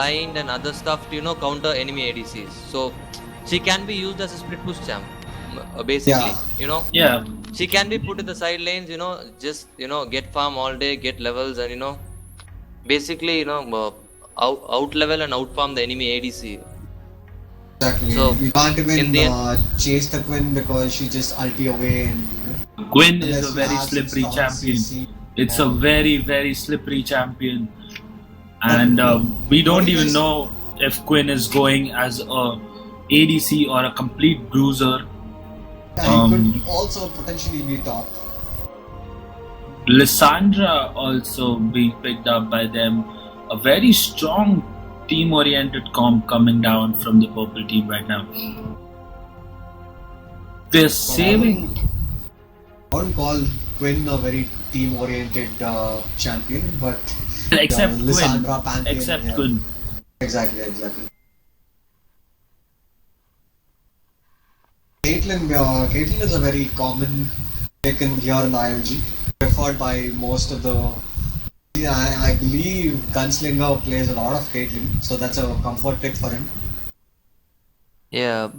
blind and other stuff to counter enemy ADCs. So she can be used as a split push champ, basically. Yeah. She can be put in the side lanes. Just get farm all day, get levels, and basically out level and out farm the enemy ADC. Exactly. So You can't even in the end, chase the Queen because she just ulti away and Gwen is unless a you very have some slippery strong champion. CC. It's a very, very slippery champion. And we don't even know if Quinn is going as a ADC or a complete bruiser. Yeah, he could also potentially be top. Lissandra also being picked up by them. A very strong team-oriented comp coming down from the purple team right now. They're saving. I wouldn't call Quinn a very team-oriented champion, but Except Lissandra, Quinn. Pantheon, Except yeah. Quinn. Exactly. Caitlyn is a very common pick in here in the ILG, preferred by most of the. Yeah, I believe Gunslinger plays a lot of Caitlyn, so that's a comfort pick for him. yeah.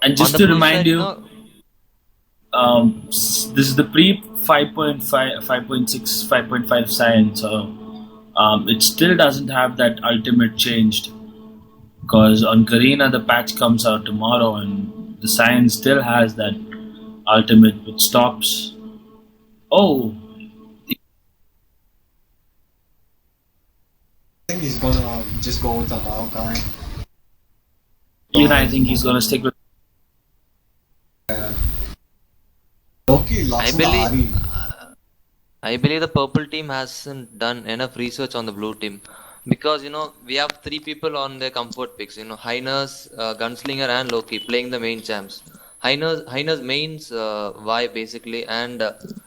And just to remind you, this is the pre 5.5, 5.6, 5.5 science. So it still doesn't have that ultimate changed. Because on Garena the patch comes out tomorrow and the science still has that ultimate which stops. Oh! I think he's gonna just go with the Maokai. I think he's gonna stick with. Loki lost the Ari. I believe the purple team hasn't done enough research on the blue team because we have three people on their comfort picks. Heiners, Gunslinger, and Loki playing the main champs. Heiners mains Vi basically, and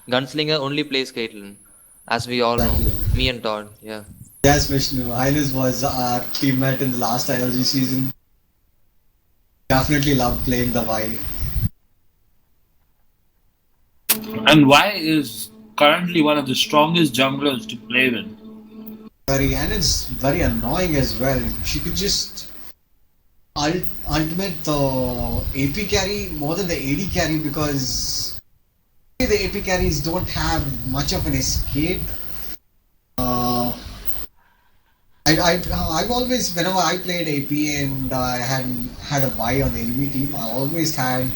Gunslinger only plays Caitlyn, as we all know. Me and Todd, yeah. Yes, Vishnu. Highness was our teammate in the last ILG season. Definitely loved playing the Vi. And Vi is currently one of the strongest junglers to play with. And it's very annoying as well. She could just ultimate the AP carry more than the AD carry because the AP carries don't have much of an escape. I've always, whenever I played AP and I had a Vi on the enemy team, I always had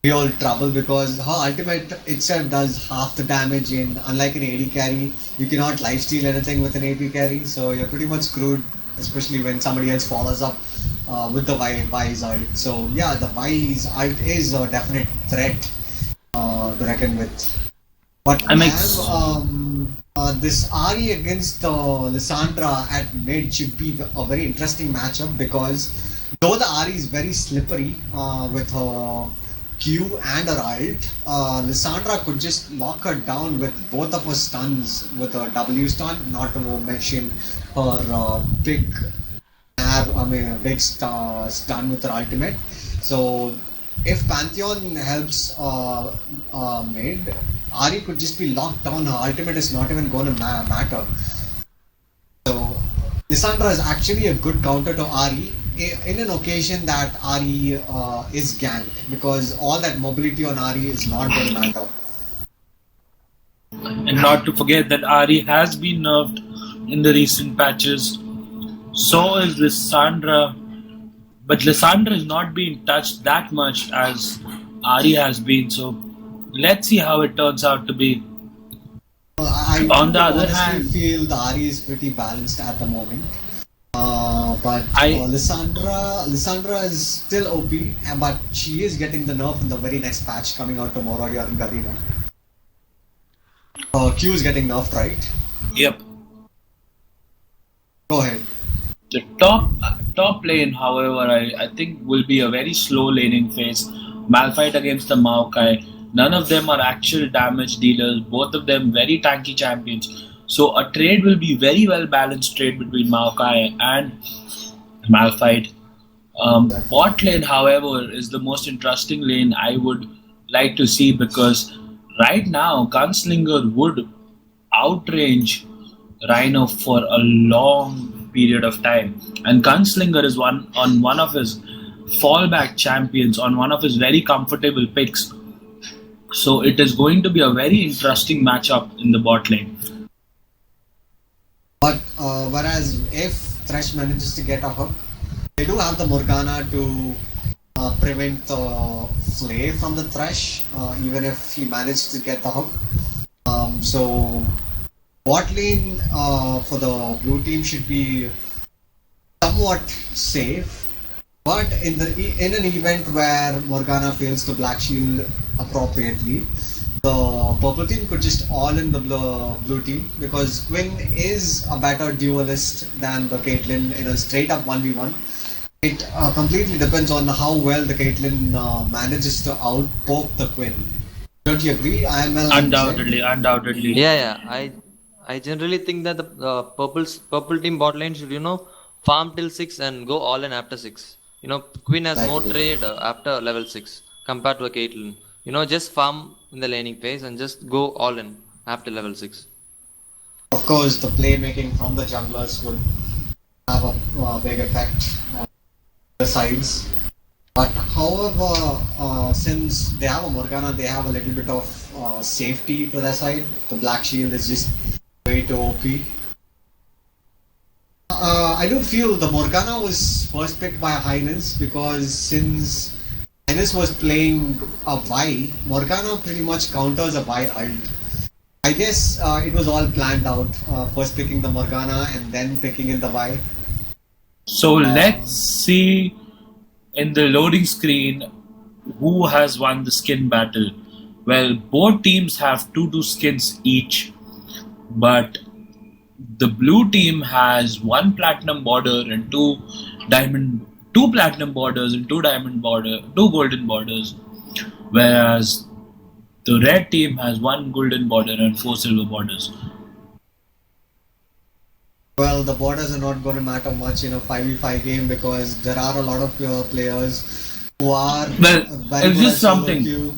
real trouble because her ultimate itself does half the damage, and unlike an AD carry, you cannot lifesteal anything with an AP carry, so you're pretty much screwed, especially when somebody else follows up with the Vi's ult. So yeah, the Vi's ult is a definite threat to reckon with. But this Ari against Lissandra at mid should be a very interesting matchup because though the Ari is very slippery with her Q and her ult, Lissandra could just lock her down with both of her stuns with a W stun, not to mention her big stun with her ultimate. So if Pantheon helps mid, Ari could just be locked down. Her ultimate is not even going to matter. So Lissandra is actually a good counter to Ari in an occasion that Ari is ganked because all that mobility on Ari is not going to matter. And not to forget that Ari has been nerfed in the recent patches. So is Lissandra. But Lissandra is not being touched that much as Ari has been. So let's see how it turns out to be. I On the other hand, feel the Ari is pretty balanced at the moment. But Lissandra is still OP, but she is getting the nerf in the very next patch coming out tomorrow here in Garena. Q is getting nerfed, right? Yep. Go ahead. The top lane, however, I think will be a very slow laning phase. Malphite against the Maokai. None of them are actual damage dealers. Both of them very tanky champions. So a trade will be very well balanced trade between Maokai and Malphite. Bot lane, however, is the most interesting lane I would like to see because right now Gunslinger would outrange Rhino for a long period of time. And Gunslinger is one of his fallback champions, on one of his very comfortable picks. So it is going to be a very interesting matchup in the bot lane. But whereas if Thresh manages to get a hook, they do have the Morgana to prevent the Flay from the Thresh, even if he managed to get the hook. So bot lane for the blue team should be somewhat safe. But in an event where Morgana fails to Black Shield appropriately, the purple team could just all in the blue team, because Quinn is a better duelist than the Caitlyn in a straight up 1v1. It completely depends on how well the Caitlyn manages to outpoke the Quinn. Don't you agree? Undoubtedly. Yeah. I generally think that the purple team bot lane should farm till 6 and go all in after 6. Queen has more Exactly. trade after level 6 compared to a Caitlyn. Just farm in the laning phase and just go all in after level 6. Of course, the playmaking from the junglers would have a big effect on the sides. But however, since they have a Morgana, they have a little bit of safety to their side. The Black Shield is just way too OP. I do feel the Morgana was first picked by Highness, because since Highness was playing a Vi, Morgana pretty much counters a Vi ult. I guess it was all planned out, first picking the Morgana and then picking in the Vi. So let's see in the loading screen who has won the skin battle. Well, both teams have 2 skins each, but the blue team has 1 platinum border and 2 platinum borders and 2 golden borders, whereas the red team has 1 golden border and 4 silver borders. Well, the borders are not going to matter much in a 5v5 game, because there are a lot of players who are Well, very it's good just at solo something. queue.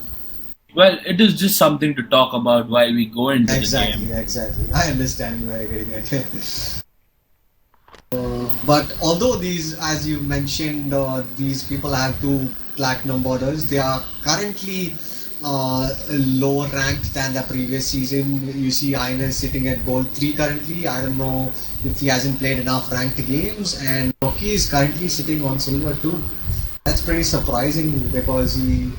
Well, it is just something to talk about while we go into the game. Exactly. I understand where you're getting at. But although these, as you mentioned, these people have 2 platinum borders, they are currently lower ranked than the previous season. You see Highness sitting at gold 3 currently. I don't know if he hasn't played enough ranked games, and Rocky is currently sitting on silver 2. That's pretty surprising, because he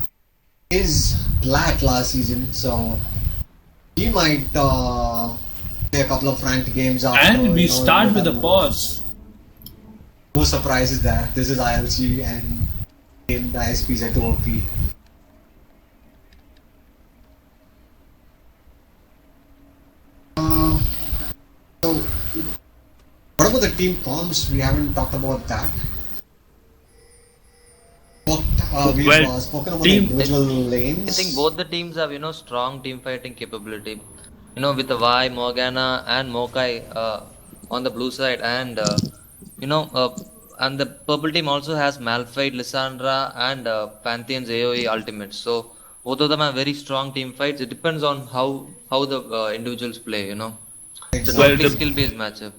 is black last season, so he might play a couple of ranked games after. And we start with a pause. No surprises there. This is ILG and the ISPs at 2 OP. So, what about the team comms? We haven't talked about that. We've spoken about the individual lanes. I think both the teams have strong team fighting capability. With the Vi, Morgana, and Mokai on the blue side, and and the purple team also has Malphite, Lissandra, and Pantheon's AOE ultimates. So both of them have very strong team fights. It depends on how the individuals play. It's a totally skill-based matchup.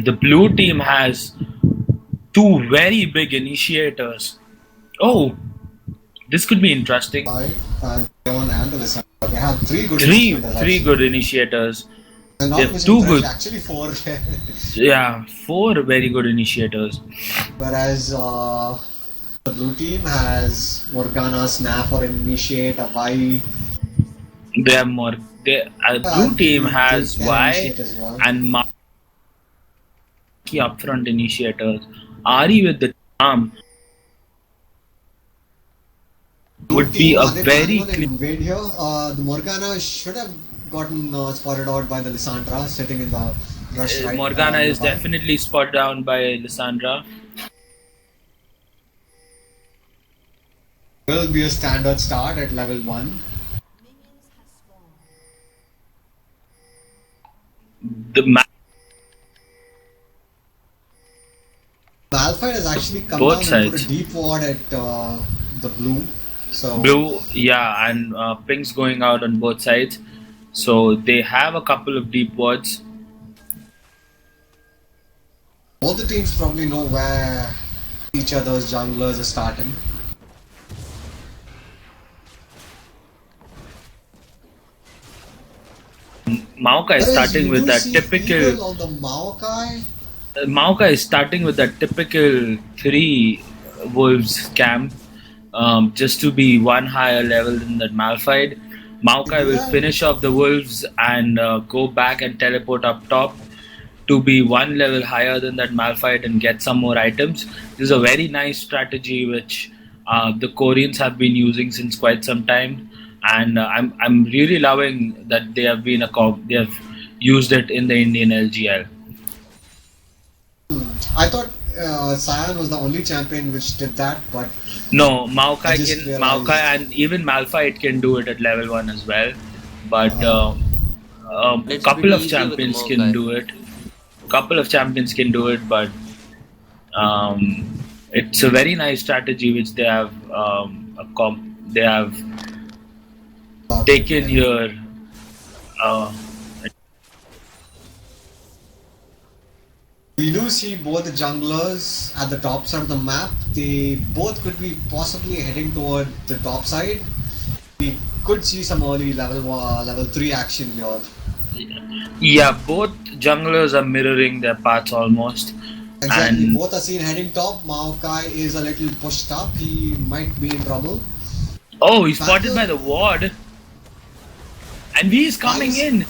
The blue team has 2 very big initiators. Oh, this could be interesting. They have 3 good initiators. 3 good initiators. They have 2 good. Actually 4. Yeah, 4 very good initiators. Whereas the blue team has Morgana, Snap or Initiate, a Vi. They have more. Blue team has Vi and Maki upfront initiators. Ari with the charm would be a very invade here. The Morgana should have gotten spotted out by the Lissandra sitting in the rush right. Morgana is definitely spotted down by Lissandra. Will be a standard start at level 1. The Malphite has actually come both down and sides. put a deep ward at the blue. So blue, yeah, and pings going out on both sides. So they have a couple of deep wards. Both the teams probably know where each other's junglers are starting. Maokai is Whereas starting you with do that see typical. people on the Maokai. Maokai is starting with that typical 3 wolves camp, just to be one higher level than that Malphite. You Maokai do will that? finish off the wolves and go back and teleport up top to be one level higher than that Malphite and get some more items. This is a very nice strategy which the Koreans have been using since quite some time, and I'm really loving that they have they have used it in the Indian LGL. I thought Cyan was the only champion which did that, but No, I just Maokai realized. and even Malphite can do it at level 1 as well, but Uh, a It's couple pretty of easy with the champions can Mokai. do it. Couple of champions can do it, but it's a very nice strategy which they have they have taken okay. here. Uh, We do see both the junglers at the top side of the map. They both could be possibly heading toward the top side. We could see some early level 3 action here. yeah, both junglers are mirroring their paths almost, Exactly, and both are seen heading top. Maokai is a little pushed up. He might be in trouble. oh, he's spotted by Panther the ward, and he's coming finds in.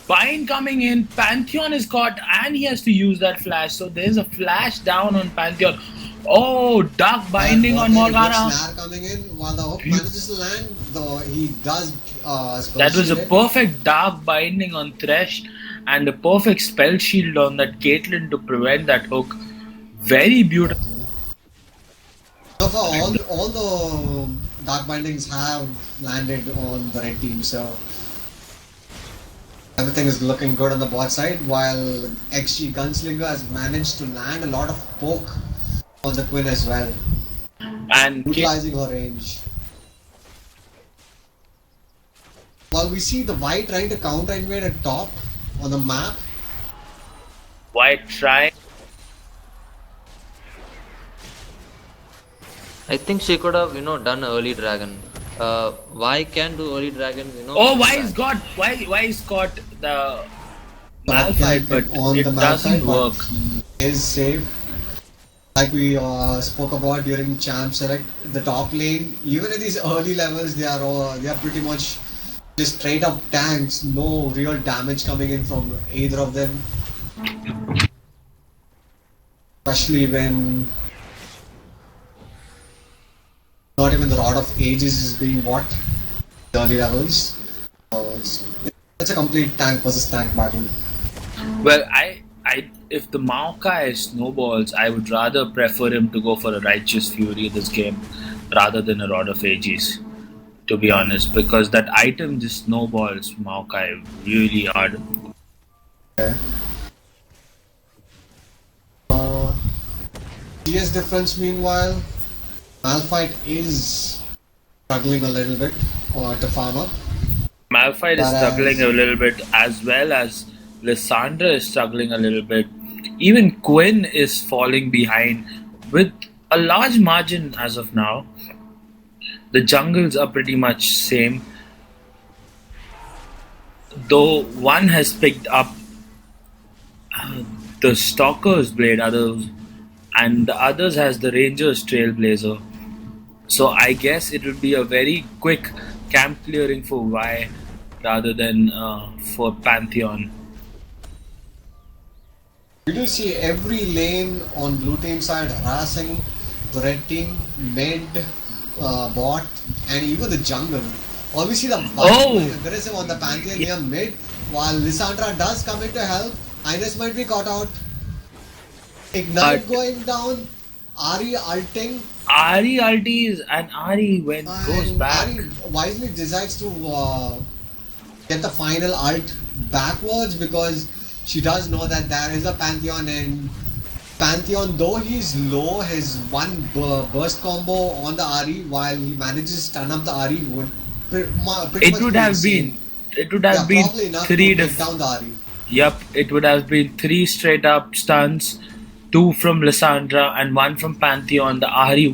Pine coming in, Pantheon is caught, and he has to use that flash. So there's a flash down on Pantheon. Oh, Dark and Binding on what a good Morgana. snare coming in while the hook manages to land. Though he does spell That was a shield it. perfect Dark Binding on Thresh, and a perfect spell shield on that Caitlyn to prevent that hook. Very beautiful. So far, all the dark bindings have landed on the red team. So everything is looking good on the bot side, while XG Gunslinger has managed to land a lot of poke on the Queen as well, And utilizing her range. While we see the White trying to counter invade at top on the map, White try. I think she could have, done early dragon. Why can't do early dragon, Oh, why is got the top Malphite, but connected on it the map doesn't side, but work. he is safe. Like we spoke about during Champ Select, the top lane, even at these early levels, they are pretty much just straight up tanks. No real damage coming in from either of them. Especially when not even the Rod of Ages is being bought the early levels. It's a complete tank versus tank battle. Well, if the Maokai snowballs, I would rather prefer him to go for a Righteous Fury this game rather than a Rod of Ages, to be honest, because that item just snowballs Maokai really hard. Okay. CS difference meanwhile, Malphite is struggling a little bit to farm up. Malphite is Whereas- struggling a little bit, as well as Lysandra is struggling a little bit. Even Quinn is falling behind with a large margin as of now. The jungles are pretty much same, though one has picked up the Stalker's Blade, and the others has the Ranger's Trailblazer. So I guess it would be a very quick camp clearing for Y rather than for Pantheon. We do see every lane on blue team side harassing the red team, mid, bot, and even the jungle. Or we see the aggressive on the Pantheon near mid, while Lysandra does come in to help. Ines might be caught out. Ignite going down. Ari ulting. Ari ulties and Ari goes And back. Ari wisely decides to get the final ult backwards because she does know that there is a Pantheon, and Pantheon, though he's low, his one burst combo on the Ari while he manages to stun up the Ari would pretty It much would be have insane. been. It would have been probably enough three. to take down the Ari. Yep, it would have been 3 straight up stuns 2 from Lissandra and 1 from Pantheon, the Ahri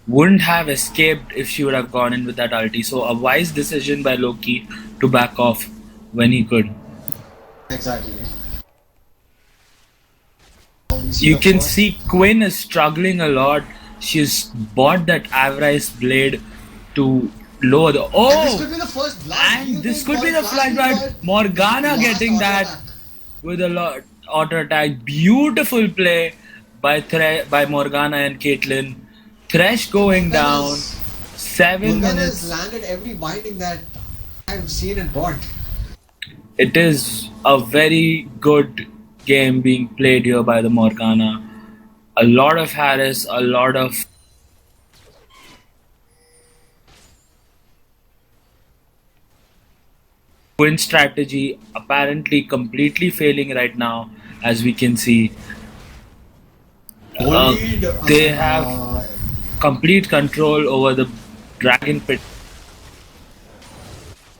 wouldn't have escaped if she would have gone in with that ulti. So a wise decision by Loki to back off when he could. Exactly. You can see Quinn is struggling a lot. She's bought that Avarice blade to lower the... Oh! And this could be the first blast. And this could be the flashback. Morgana getting that with a lot auto attack. Beautiful play by Morgana and Caitlyn. Thresh going down. 7 Morgana minutes. has landed every binding that I've seen and bought. It is a very good game being played here by the Morgana. A lot of Harris, a lot of Quinn strategy apparently completely failing right now, as we can see. They have complete control over the Dragon Pit.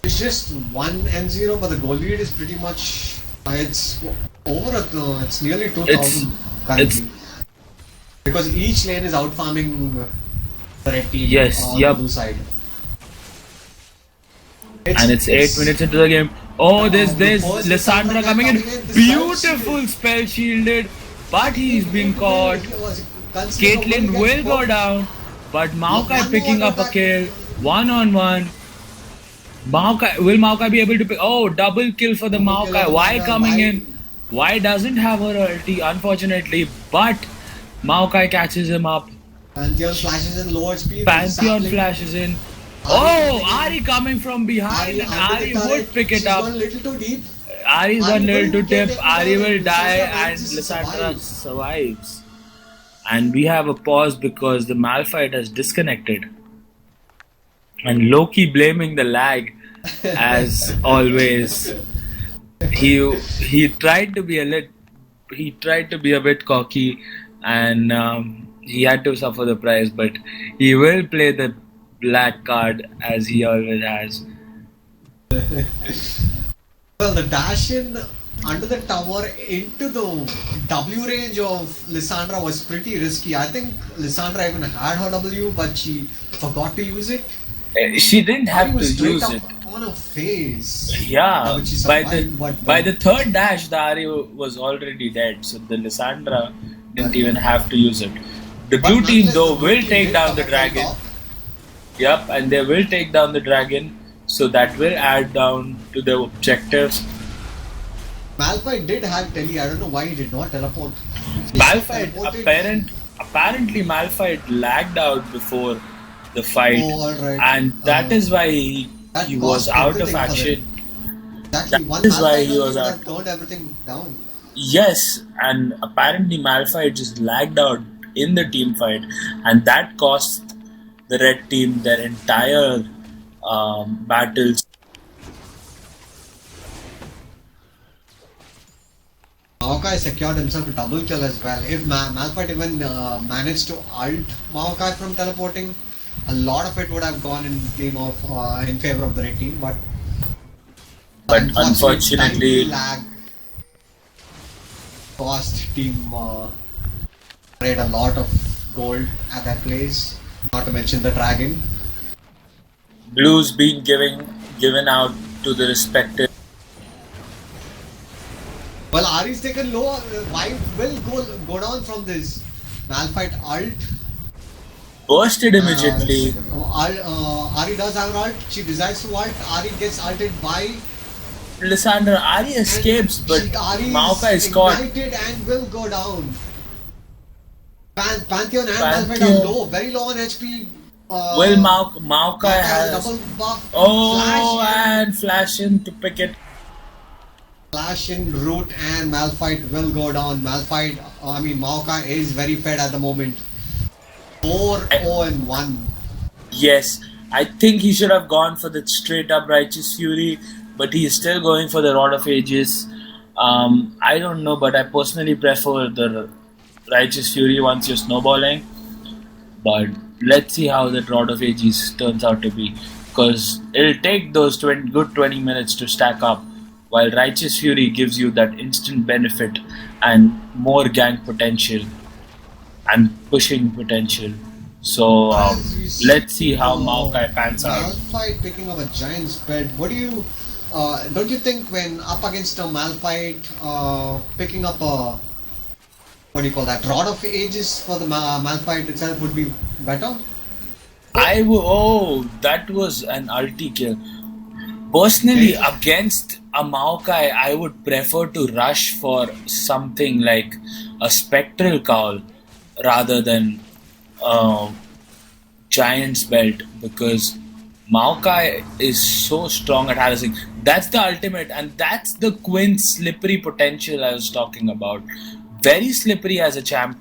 It's just 1-0, but the goal lead is pretty much it's over. It's nearly 2,000 currently. Because each lane is out farming the red team on the blue side. And it's 8 minutes into the game. Oh, there's Lissandra coming in. Beautiful spell shielded, but he's been caught. Caitlyn will go down, but Maokai picking up a kill. 1-on-1. Will Maokai be able to pick? Oh, double kill for the Maokai. Why coming in? Why doesn't have her ulti, unfortunately, but Maokai catches him up. Pantheon flashes in lower speed. Pantheon flashes in. Oh, Ahri coming from behind, and Ahri would pick it up. She's gone a little too deep. Ahri's gone a little too deep. Ahri will die, and Lissandra survives. And we have a pause because the Malphite has disconnected. And Loki blaming the lag, as always. He tried to be a bit cocky, and he had to suffer the price. But he will play the black card as he always has. Well, the dash in under the tower into the W range of Lissandra was pretty risky. I think Lissandra even had her W, but she forgot to use it. She didn't have to use it. On her face. Yeah, by the third dash, the Ahri was already dead, so the Lissandra didn't even have to use it. The blue team though will take down the dragon. Yep, and they will take down the dragon, so that will add down to the objectives. Malphite did have tele. I don't know why he did not teleport. Apparently Malphite lagged out before the fight, and that is why he was out of action. Exactly. That is why he was out. Turned everything down. Yes, and apparently Malphite just lagged out in the team fight, and that cost the red team their entire battles. Maokai secured himself a double kill as well. If Malphite even managed to ult Maokai from teleporting, a lot of it would have gone in favor of the red team. But unfortunately, lag cost team made a lot of gold at that place. Not to mention the dragon. Blues being given out to the respective. Well, Ahri's taken low. Why will go down from this? Malphite ult. Bursted immediately. Ahri does have an ult. She decides to ult. Ahri gets ulted by Lissandra. Ahri escapes, but Maokai is caught. Ignited and will go down. Pantheon and Malphite are low, very low on HP. Maokai has double buff. And flash in to pick it. Flash in root and Malphite will go down. Maokai is very fed at the moment. 4-0-1. Yes, I think he should have gone for the straight up Righteous Fury, but he is still going for the Rod of Ages. I don't know, but I personally prefer the Righteous Fury once you're snowballing. But let's see how that Rod of Ages turns out to be, because it'll take those good 20 minutes to stack up while Righteous Fury gives you that instant benefit and more gank potential and pushing potential. So As we let's see see how Maokai pans out. Malphite picking up a giant spread, what do you don't you think when up against a Malphite, picking up a what do you call that Rod of Ages for the Malphite itself would be better? That was an ulti kill. Personally, against a Maokai, I would prefer to rush for something like a Spectral Cowl rather than Giant's Belt, because Maokai is so strong at harassing. That's the ultimate, and that's the Quinn's slippery potential I was talking about. Very slippery as a champ.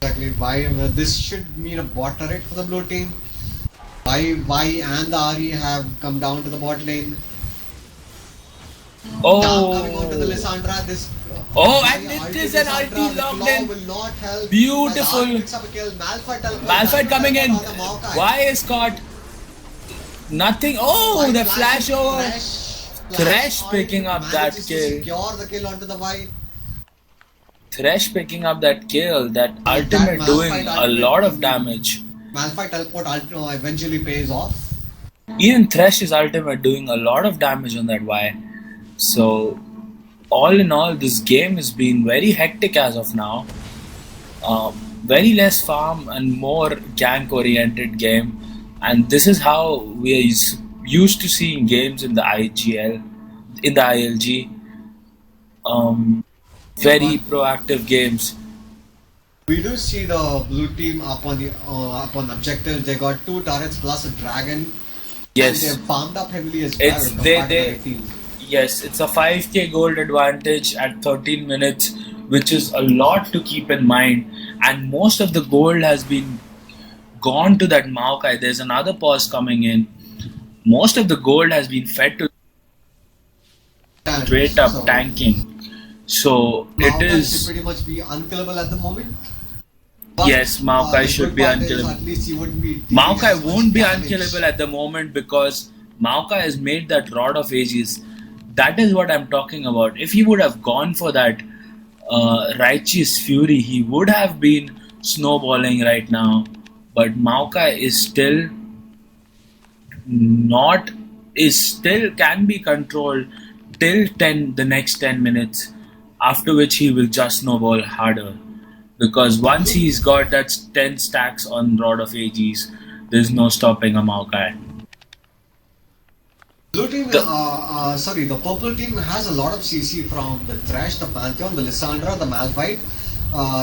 Exactly. Why this should mean a bot turret for the blue team. Why and the Ari have come down to the bot lane. Coming onto the Lissandra. This And it is an ulti locked in. Will not help. Beautiful. Picks up a kill. Malphite coming in. Why is caught? Nothing. The flash over. Thresh picking up that kill. Secure the kill onto the Y. Thresh picking up that kill. That ultimate doing a lot of damage. Malphite teleport eventually pays off. Even Thresh's ultimate doing a lot of damage on that Y. So, all in all, this game has been very hectic as of now. Very less farm and more gank oriented game. And this is how we are used to seeing games in the IGL, in the ILG. Very proactive games. We do see the blue team up on objectives. They got 2 turrets plus a dragon. Yes. And they've farmed up heavily as well. Yes, it's a 5k gold advantage at 13 minutes, which is a lot to keep in mind. And most of the gold has been gone to that Maokai. There's another pause coming in. Most of the gold has been fed to straight up tanking. So it is should pretty much be unkillable at the moment. But, yes, Maokai should be unkillable. At least he wouldn't be Maokai won't be unkillable at the moment because Maokai has made that Rod of Ages. That is what I'm talking about. If he would have gone for that Righteous Fury, he would have been snowballing right now. But Maokai is still can be controlled till the next 10 minutes, after which he will just snowball harder. Because once he's got that 10 stacks on Rod of Ages, there's no stopping a Maokai. Blue team, the purple team has a lot of CC from the Thresh, the Pantheon, the Lissandra, the Malphite.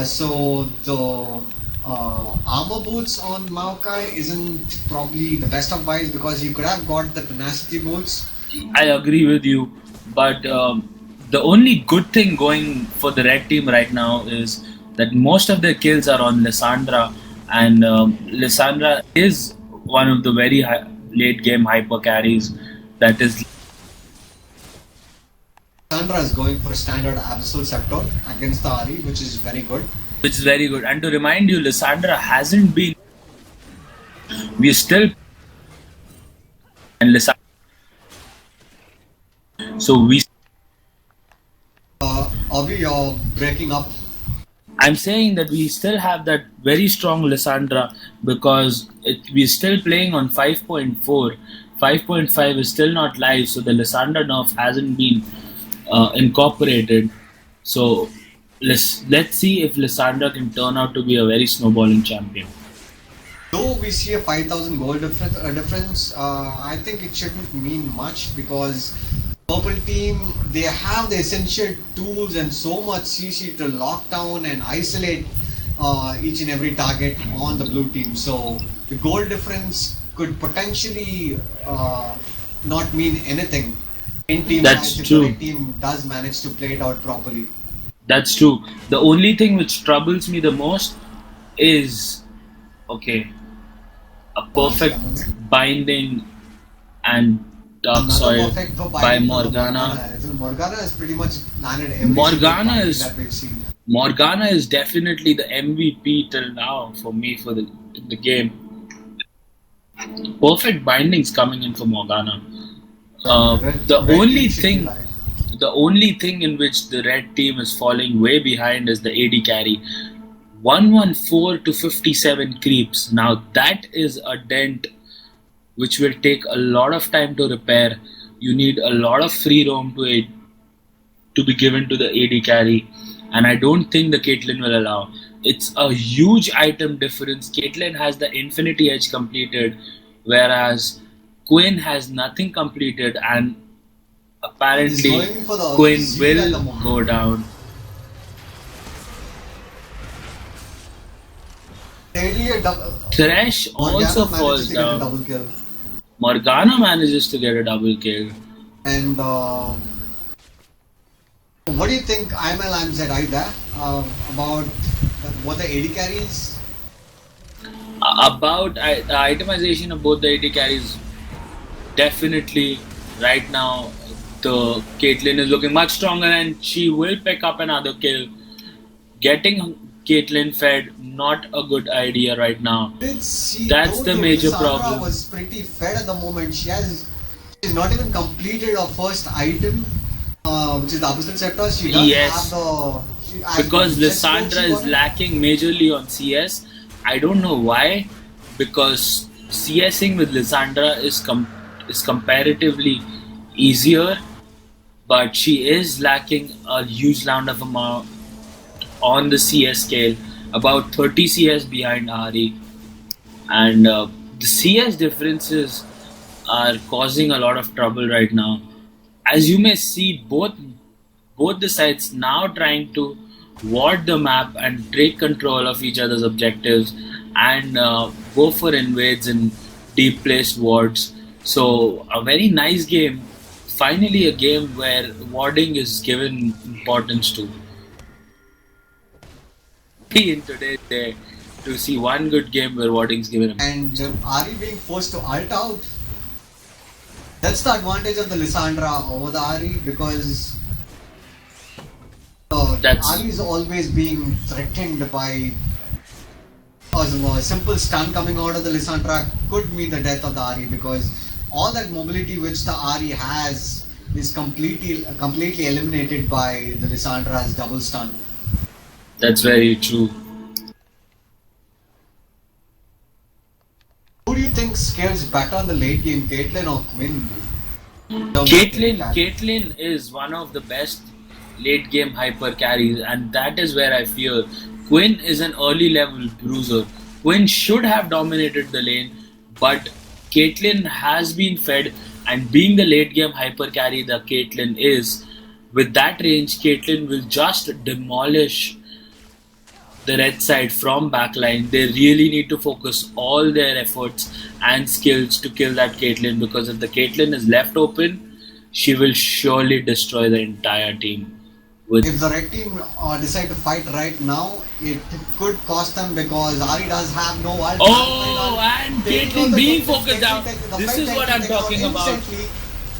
So the armor boots on Maokai isn't probably the best of buys because he could have got the tenacity boots. I agree with you, but the only good thing going for the red team right now is that most of their kills are on Lissandra, and Lissandra is one of the very late game hyper carries. That is, Lissandra is going for a standard Abyssal Scepter against the Ari, which is very good. And to remind you, Lissandra hasn't been. We're still. And Lissandra. So we. Avi, you're breaking up. I'm saying that we still have that very strong Lissandra because we're still playing on 5.4. 5.5 is still not live, so the Lissandra nerf hasn't been incorporated. So let's see if Lissandra can turn out to be a very snowballing champion. Though we see a 5,000 gold difference, I think it shouldn't mean much because purple team, they have the essential tools and so much CC to lock down and isolate each and every target on the blue team. So the gold difference could potentially not mean anything in team That's match if true. the team does manage to play it out properly. That's true. The only thing which troubles me the most is a perfect binding and Dark Soil by Morgana. Morgana is pretty much landed every Morgana is that we've seen. Morgana is definitely the MVP till now for me for the game. Perfect bindings coming in for Morgana. The Red only team should be thing, like. the only thing in which the red team is falling way behind is the AD carry. 114 to 57 creeps. Now that is a dent which will take a lot of time to repair. You need a lot of free roam to be given to the AD carry, and I don't think the Caitlyn will allow. It's a huge item difference. Caitlyn has the Infinity Edge completed, whereas Quinn has nothing completed, and He's apparently going for the Quinn seal at the will moment. go down. Taking a double. Thresh also Morgana falls manages to get a down. double kill. Morgana manages to get a double kill. And what do you think IML said right there about what the AD carries? About the itemization of both the AD carries, definitely right now the Caitlyn is looking much stronger and she will pick up another kill. Getting Caitlyn fed, not a good idea right now. That's the major Lissandra problem. was pretty fed at the moment. She's not even completed her first item, which is the Abyssal Scepter. She does Yes. have the. Because just spoke, Lissandra she is got it. lacking majorly on CS. I don't know why, because CSing with Lissandra is comparatively easier, but she is lacking a huge amount on the CS scale, about 30 CS behind Ari, and the CS differences are causing a lot of trouble right now. As you may see, both the sides now trying to ward the map and take control of each other's objectives and go for invades and deep placed wards. So a very nice game. Finally, a game where warding is given importance to. In today's day, to see one good game where warding is given importance. And Ari being forced to ult out. That's the advantage of the Lissandra over the Ari because Ari is always being threatened by a simple stun coming out of the Lissandra could mean the death of the Ari because all that mobility which the Ari has is completely eliminated by the Lissandra's double stun. That's very true. Who do you think scales better in the late game, Caitlyn or Quinn? Caitlyn is one of the best late game hyper carries, and that is where I fear. Quinn is an early level bruiser. Quinn should have dominated the lane, but Caitlyn has been fed, and being the late game hyper carry that Caitlyn is, with that range, Caitlyn will just demolish the red side from backline. They really need to focus all their efforts and skills to kill that Caitlyn, because if the Caitlyn is left open, she will surely destroy the entire team. If the red team decide to fight right now, it could cost them because Ari does have no ult. Oh, and Caitlyn being focused out. This is what I'm talking about.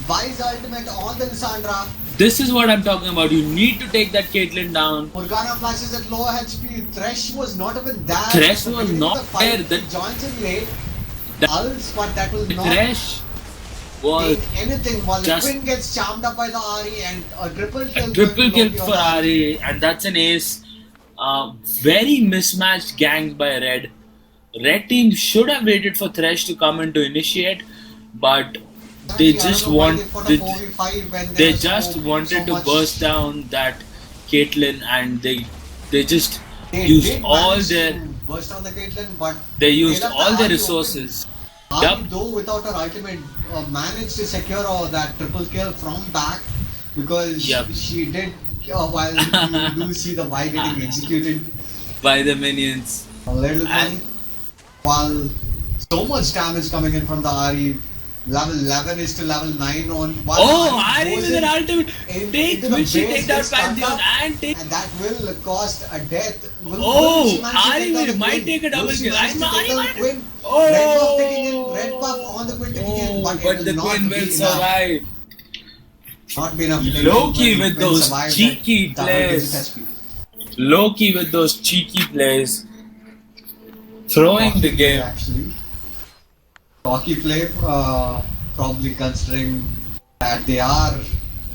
Wise ultimate on the Lissandra. This is what I'm talking about. You need to take that Caitlyn down. Morgana flashes at low HP. Thresh was not even there. Thresh was not there. That Johnson late. Ults, but that was not. Thresh was anything while the just Quinn gets charmed up by the Ari and a triple kill. a triple kill for Ari, and that's an ace. Very mismatched gangs by Red. Red team should have waited for Thresh to come in to initiate, but they just wanted to burst down that Caitlyn, and they just used all their burst down the Caitlyn, but they used all their resources. Ari, though without her ultimate, managed to secure that triple kill from back because she did. While you do see the Y getting executed by the minions, a little funny. While so much damage coming in from the Ari. Level 11 is to level 9 on one. Ari with an ultimate. Will she take that Pantheon and take. And that will cost a death. Ari might take a double kill. Red buff taking in, red buff on the Quinn taking in, but the Quinn will survive. Not be enough. Loki with those cheeky plays. Loki with those cheeky plays. Throwing the game. Actually. Hockey play, probably considering that they are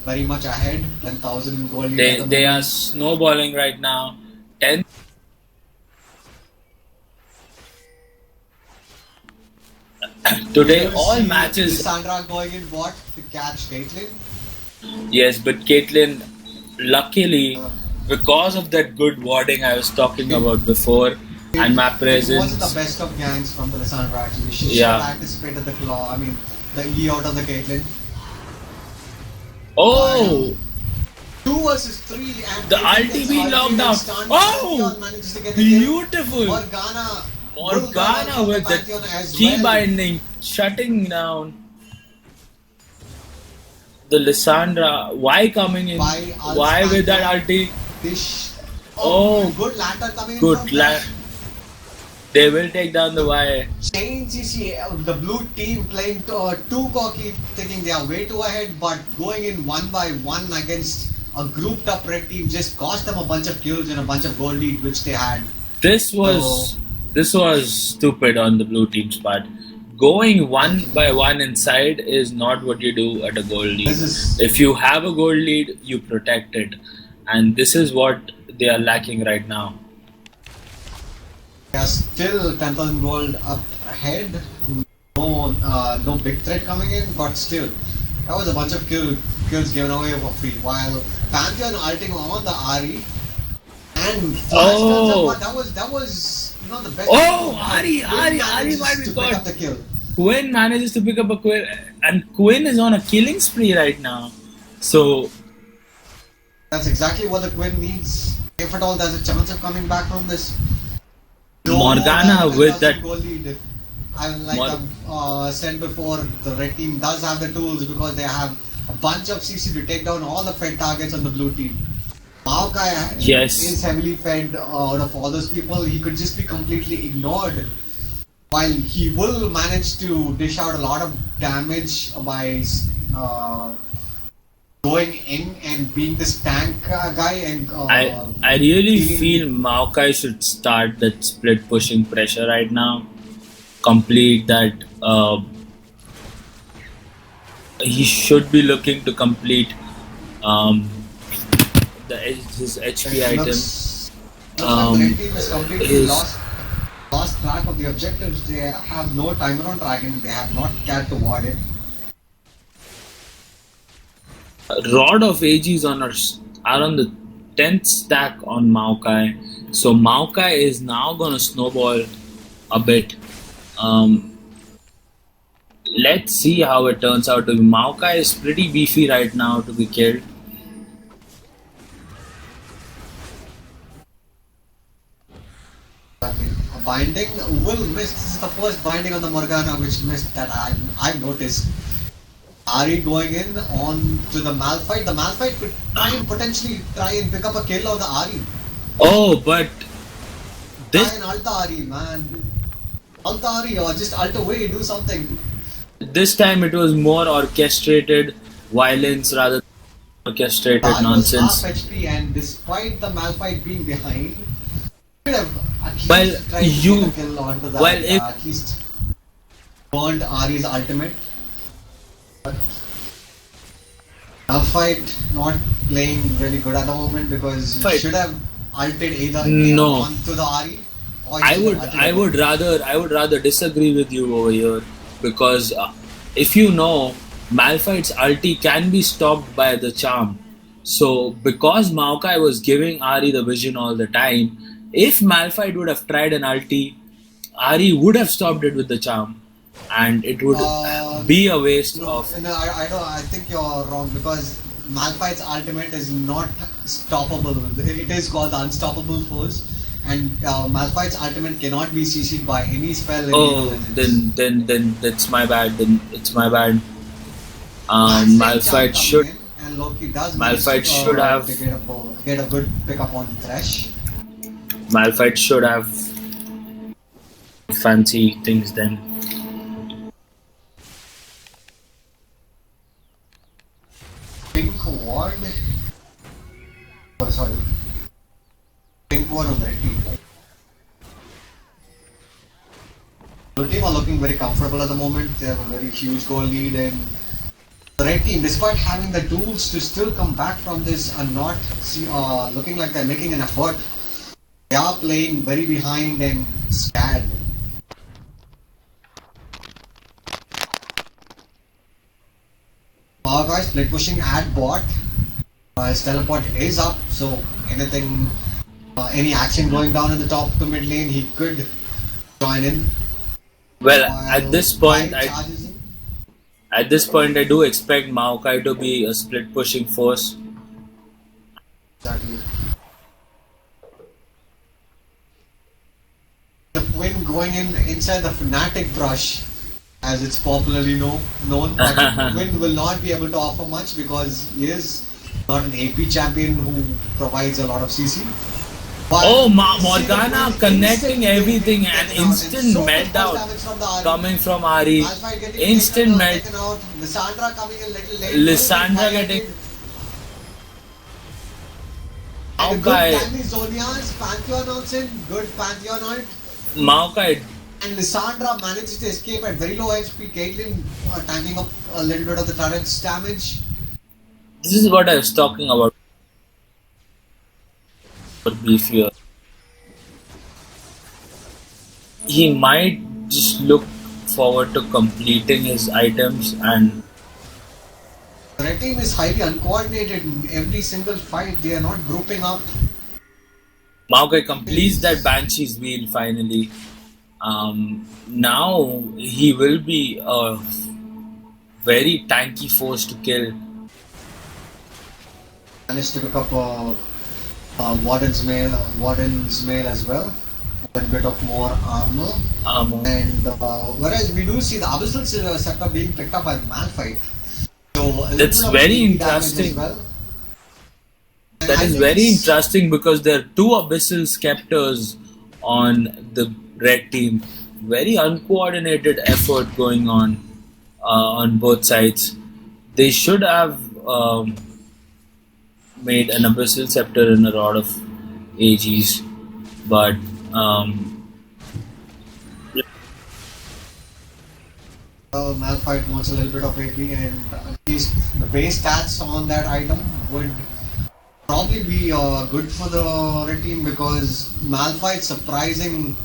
very much ahead, 10,000 goal lead at the They are moment. snowballing right now. 10. Today You all see matches. Lissandra going in bot to catch Caitlyn. Yes, but Caitlyn, luckily, Uh, because of that good warding I was talking it, about before, it, and my it wasn't the presence. best of gangs from the Lissandra actually. She should have Yeah. anticipated the claw, I mean, the E out of the Caitlyn. While Oh, 2 versus 3 and the Caitlyn gets ulti ulted and lockdown. stunned. Oh, Pantheon manages to get the kill. beautiful. Morgana will go down Morgana from the with the Pantheon as key well. binding, shutting down the Lissandra. Why coming in? By Why with that Pantheon. ulti? Dish. Oh, Good lantern coming in good. from there. They will take down the wire. Change you see the blue team playing too cocky, thinking they are way too ahead, but going in one by one against a grouped up red team just cost them a bunch of kills and a bunch of gold lead which they had. This was stupid on the blue team's part. Going one by one inside is not what you do at a goal lead. This is If you have a goal lead, you protect it, and this is what they are lacking right now. they are still 10,000 gold up ahead. No big threat coming in, but still that was a bunch of kills given away for free. While Pantheon ulting on the Ari and flash turns up, but that was the best. Oh, Quinn Ari manages might be to pick up caught. the kill. Quinn manages to pick up a kill, and Quinn is on a killing spree right now. So That's exactly what the Quinn needs. If at all there's a chance of coming back from this. Morgana with that. Goal lead. And like Mor- I've said before, the red team does have the tools because they have a bunch of CC to take down all the fed targets on the blue team. Maokai Yes. is heavily fed out of all those people. He could just be completely ignored. While he will manage to dish out a lot of damage by going in and being this tank guy and I really dealing- feel Maokai should start that split pushing pressure right now. Complete that. He should be looking to complete his HP item. looks like the red team is completely is- lost track of the objectives. They have no timer on dragon. They have not cared to ward it. Rod of AGs are on the 10th stack on Maokai. So Maokai is now gonna snowball a bit. Let's see how it turns out to be. Maokai is pretty beefy right now to be killed. A binding will miss. This is the first binding on the Morgana which missed that I've noticed. Ari going in on to the Malphite. The Malphite could potentially try and pick up a kill on the Ari. Oh, but Try this and ult the Ari, man. Ult the Ari or just ult away, do something. time it was more orchestrated violence rather than orchestrated Ari was nonsense. half HP and despite the Malphite being behind, could have at least Well, tried to you- get a kill onto the well, if- at least burned Ari's ultimate. But Malphite not playing really good at the moment because he Fight. should have ulted either No. onto the Ari or I he would ulted I it. would rather disagree with you over here because if you know Malphite's ulti can be stopped by the charm. So because Maokai was giving Ari the vision all the time, if Malphite would have tried an ulti, Ari would have stopped it with the charm, and it would be a waste No, of. no, I don't. I think you're wrong because Malphite's ultimate is not stoppable. It is called the Unstoppable Force, and Malphite's ultimate cannot be CC'd by any spell. In Oh, League of Legends. then that's my bad. Then it's my bad. Maxim Malphite coming should. in, and Loki does Malphite manage to, should have- to get a good pickup on Thresh. Malphite should have fancy things then. Pink ward. Oh, sorry. Pink ward on the red team. The team are looking very comfortable at the moment. They have a very huge goal lead and The red team, despite having the tools to still come back from this and not looking like they're making an effort, they are playing very behind and scared. Guys, split pushing at bot. His teleport is up, so anything, any action going down in the top to mid lane, he could join in. Well, While at this point, White charges in. I do expect Maokai to be a split pushing force. Exactly. The wind going inside the Fnatic brush, as it's popularly known, but Wind will not be able to offer much because he is not an AP champion who provides a lot of CC. But Oh, you see the Morgana Wind connecting instantly everything getting and taken out, instant so much melt burst out damage from the Ahri. coming from Ari. Malphite getting Instant melt. taken out. Lissandra coming a little late. Lissandra getting. And a good Maokai. timely Zonia's Pantheon ult in. Good Pantheon ult. Maokai. And Lissandra manages to escape at very low HP. Caitlyn tanking up a little bit of the turret's damage. This is what I was talking about. Beefier. He might just look forward to completing his items and The red team is highly uncoordinated in every single fight. They are not grouping up. Maokai completes that Banshee's wheel finally. Now he will be a very tanky force to kill. Managed to pick up Warden's mail as well. A bit of more armor. And whereas we do see the Abyssal Scepter being picked up by Malphite. So a little That's bit of very melee damage interesting. as well. And That I is think very it's- interesting because there are two Abyssal Scepters on the red team. Very uncoordinated effort going on both sides. They should have made an Abyssal Scepter in a lot of AGs, but Malphite wants a little bit of AP, and at least the base stats on that item would probably be good for the red team because Malphite's surprising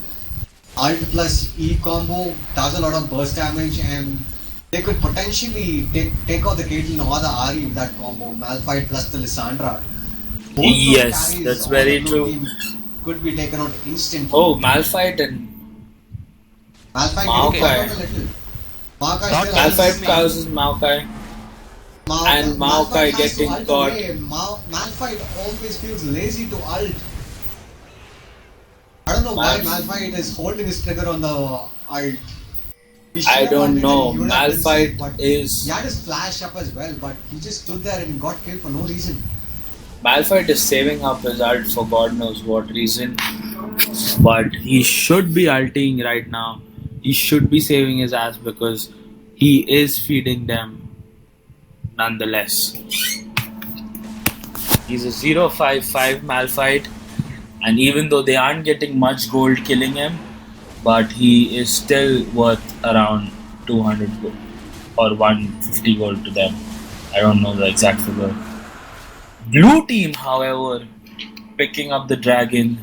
Alt plus E combo does a lot of burst damage, and they could potentially take out the Caitlyn or the Ahri with that combo. Malphite plus the Lissandra. Both those Yes, carries that's on very the blue true. team could be taken out instantly. oh, Malphite and Malphite Maokai. getting caught out a little. Maokai Not still has Malphite his causes Maokai. And Maokai has to getting ult caught. away. Malphite always feels lazy to ult. I don't know why Malphite is holding his trigger on the ult. He should I have don't ulted and know. he would have been Malphite safe, but is he had his flash up as well, but he just stood there and got killed for no reason. Malphite is saving up his ult for God knows what reason. But he should be ulting right now. He should be saving his ass because he is feeding them nonetheless. He's a 0-5-5 Malphite, and even though they aren't getting much gold killing him, but he is still worth around 200 gold or 150 gold to them. I don't know the exact figure. Blue team, however, picking up the dragon.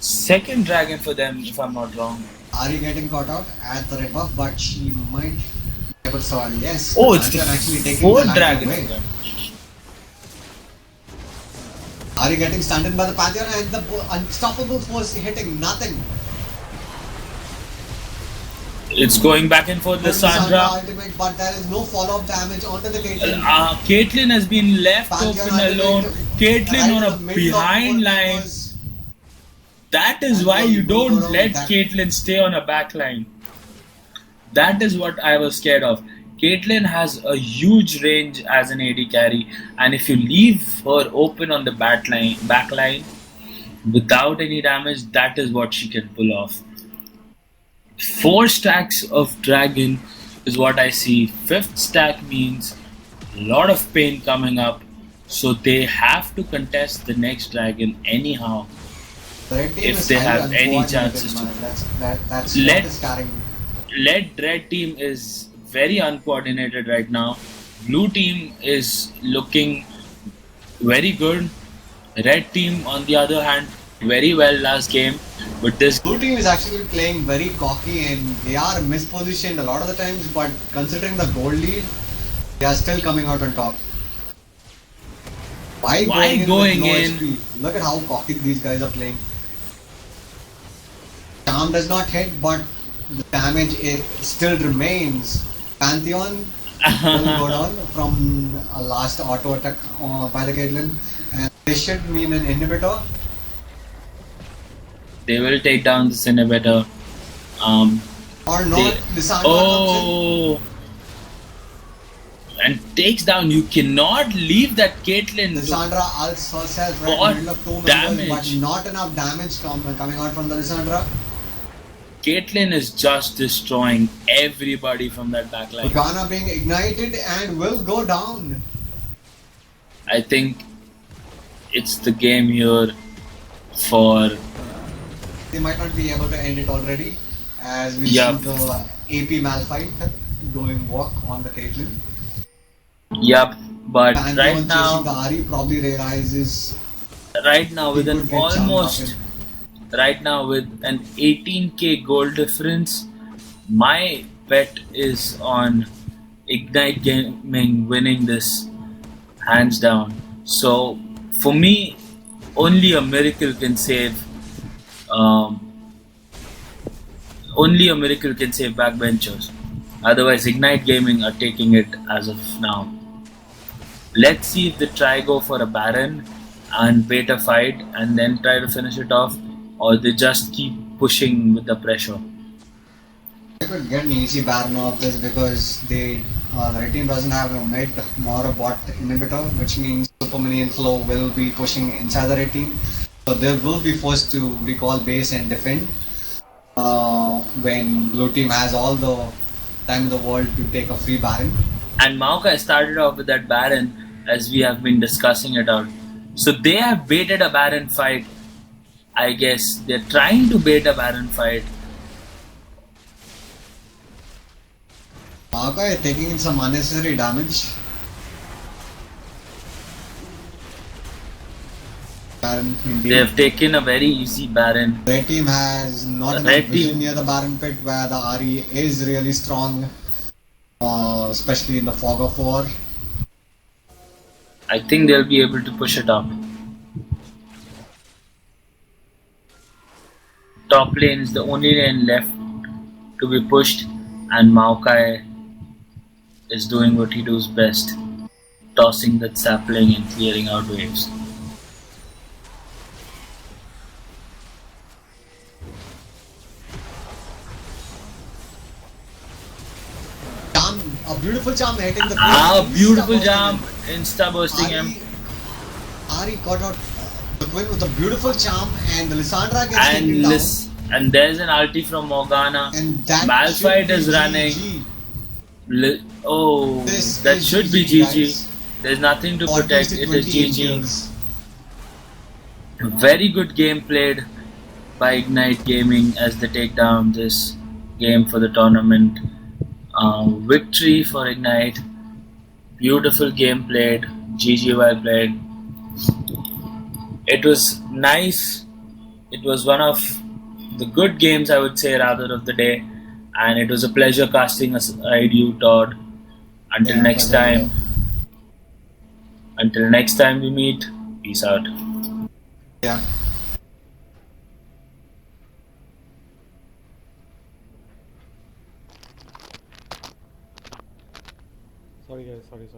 Second dragon for them, if I'm not wrong. Ahri getting caught out at the red buff, but she might be able to survive. Yes. Oh, it's the Pantheon actually taking the fourth line dragon away. for them. Ahri getting stunned in by the Pantheon and the unstoppable force hitting nothing. It's going back and forth with Sandra. Ultimate, but there is no follow-up damage onto the Caitlyn. Caitlyn has been left Pantheon open ultimate alone. Caitlyn right on in a the middle of behind both line. members. That is And why you you will don't go around let that. Caitlyn stay on a back line. That is what I was scared of. Caitlyn has a huge range as an AD carry, and if you leave her open on the back line without any damage, that is what she can pull off. 4 stacks of dragon is what I see. 5th stack means a lot of pain coming up, so they have to contest the next dragon anyhow. The red team If is they highly have any uncoordinated, chances to- man. That's Let- what is carrying. Red team is very uncoordinated right now. Blue team is looking very good. Red team, on the other hand, very well last game. But this Blue team is actually playing very cocky and they are mispositioned a lot of the times, but considering the goal lead, they are still coming out on top. Why why going in with going low in? HP? Look at how cocky these guys are playing. Charm does not hit, but the damage still remains. Pantheon will go down from a last auto attack by the Caitlyn, and this should mean an inhibitor. They will take down this inhibitor. Or not, They, Lissandra comes in. oh, and takes down. You cannot leave that Caitlyn. Lissandra ults herself right in For the middle of two members, damage. but not enough damage coming out from the Lissandra. Caitlyn is just destroying everybody from that backline. Morgana being ignited and will go down. I think it's the game here for They might not be able to end it already, as we Yeah. see the AP Malphite doing work on the Caitlyn. Yup, but Pantheon right chasing now, the Ahri probably realizes with he an could get charmed almost up right now with an 18k goal difference, my bet is on Ignite Gaming winning this hands down. So for me, only a miracle can save. Only a miracle can save Backbenchers. Otherwise, Ignite Gaming are taking it as of now. Let's see if they try go for a Baron and bait a fight and then try to finish it off, or they just keep pushing with the pressure. They could get an easy Baron off this because the red team doesn't have a mid nor a bot inhibitor, which means Super Minion Flow will be pushing inside the red team. So they will be forced to recall base and defend when blue team has all the time in the world to take a free Baron. And Maokai started off with that Baron as we have been discussing it out. So they have baited a Baron fight. I guess they're trying to bait a Baron fight. Maokai taking in some unnecessary damage. Baron indeed. They have taken a very easy Baron. Red team has not The enough red vision team- near the Baron pit where the RE is really strong, especially in the fog of war. I think they'll be able to push it up. Top lane is the only lane left to be pushed, and Maokai is doing what he does best, tossing that sapling and clearing out waves. Charm, a beautiful charm hitting the Beautiful jump, insta bursting him, Ari got out the Quinn with a beautiful charm, and the Lissandra gets taken and down. and there's an ulti from Morgana. And that Malphite should be is running. GG. Oh, This that is should be GG, GG. guys. There's nothing to Or protect. at It least is 28 GG. kills. Very good game played by Ignite Gaming as they take down this game for the tournament. Victory for Ignite. Beautiful game played. GG well played. It was nice. It was one of the good games, I would say, rather, of the day. And it was a pleasure casting aside you, Todd. Until Yeah, next pleasure, time. Until next time we meet. Peace out. Yeah. Sorry guys, sorry.